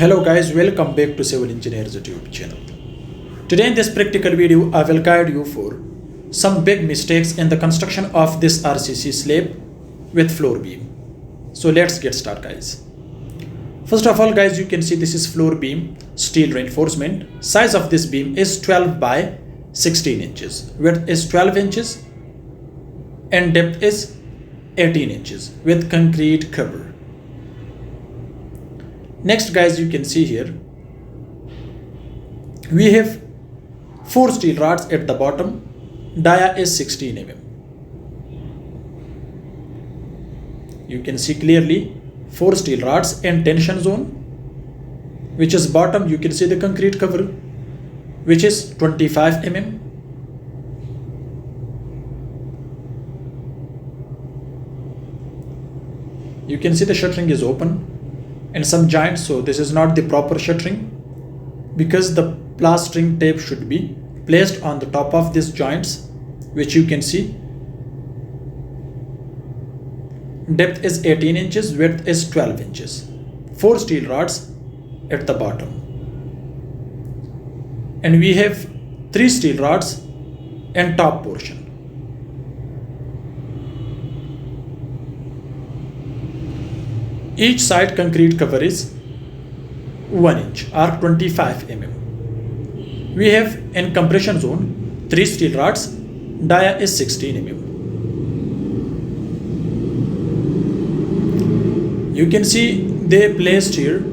Hello guys, welcome back to Civil Engineers YouTube channel. Today in this practical video, I will guide you for some big mistakes in the construction of this RCC slab with floor beam. So let's get started guys. First of all guys, you can see this is floor beam steel reinforcement. Size of this beam is 12 by 16 inches. Width is 12 inches and depth is 18 inches with concrete cover. Next guys, you can see here we have 4 steel rods at the bottom. Dia is 16 mm. You can see clearly 4 steel rods and tension zone, which is bottom. You can see the concrete cover, which is 25 mm. You can see the shuttering is open and some joints, so this is not the proper shuttering because the plastering tape should be placed on the top of these joints, which you can see. Depth is 18 inches, width is 12 inches. 4 steel rods at the bottom. And we have 3 steel rods and top portion. Each side concrete cover is 1 inch or 25 mm. We have in compression zone 3 steel rods. Dia is 16 mm. You can see they placed here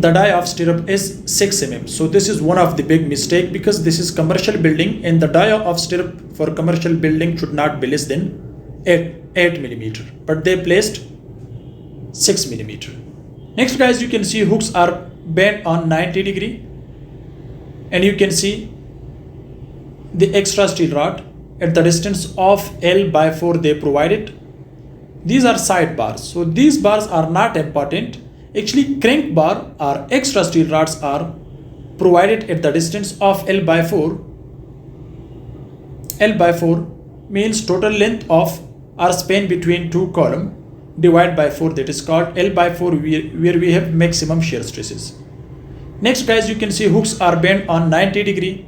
the dia of stirrup is 6 mm. So this is one of the big mistake because this is commercial building and the dia of stirrup for commercial building should not be less than 8 mm. But they placed 6 mm. Next guys, you can see hooks are bent on 90 degree and you can see the extra steel rod at the distance of L by 4 they provided. These are side bars, so these bars are not important. Actually crank bar or extra steel rods are provided at the distance of L by 4. L by 4 means total length of or span between two columns divided by 4, that is called L by 4 where we have maximum shear stresses. Next guys, you can see hooks are bent on 90 degree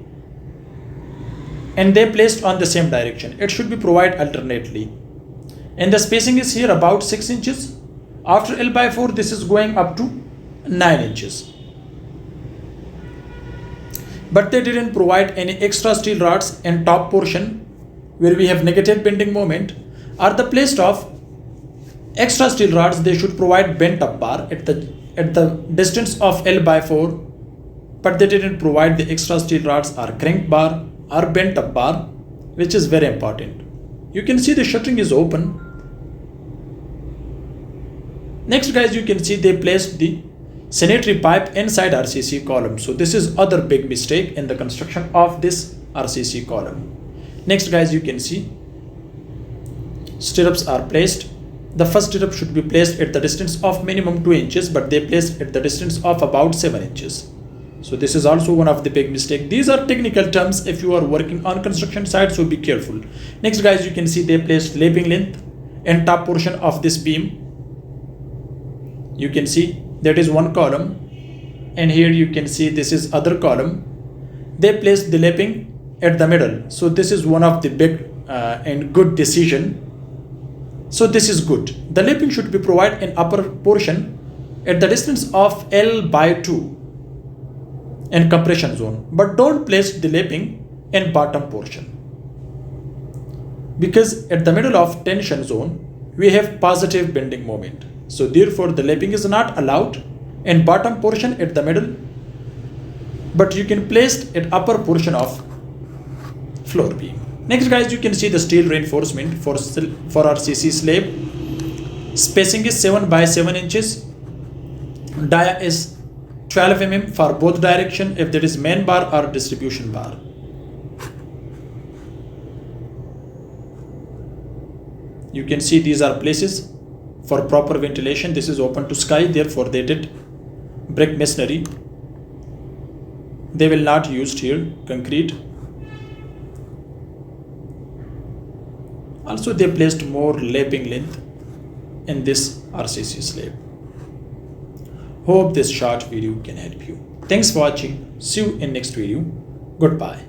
and they placed on the same direction. It should be provided alternately. And the spacing is here about 6 inches. After L by 4 this is going up to 9 inches. But they didn't provide any extra steel rods and top portion where we have negative bending moment or the placed of extra steel rods. They should provide bent up bar at the distance of L by 4, but they didn't provide the extra steel rods or crank bar or bent up bar, which is very important. You can see the shuttering is open. Next guys, you can see they placed the sanitary pipe inside RCC column. So this is other big mistake in the construction of this RCC column. Next guys, you can see stirrups are placed. The first stirrup should be placed at the distance of minimum 2 inches, but they placed at the distance of about 7 inches. So this is also one of the big mistake. These are technical terms if you are working on construction site, so be careful. Next guys, you can see they placed lapping length and top portion of this beam. You can see that is one column and here you can see this is other column. They placed the lapping at the middle. So this is one of the big and good decision. So this is good. The lapping should be provided in upper portion at the distance of L by 2 in compression zone, but don't place the lapping in bottom portion because at the middle of tension zone we have positive bending moment. So therefore the lapping is not allowed in bottom portion at the middle, but you can place it at upper portion of floor beam. Next guys, you can see the steel reinforcement for RCC slab. Spacing is 7 by 7 inches. Dia is 12 mm for both direction if there is main bar or distribution bar. You can see these are places for proper ventilation. This is open to sky, therefore they did brick masonry. They will not use here concrete. Also they placed more lapping length in this RCC slab. Hope this short video can help you. Thanks for watching. See you in next video. Goodbye.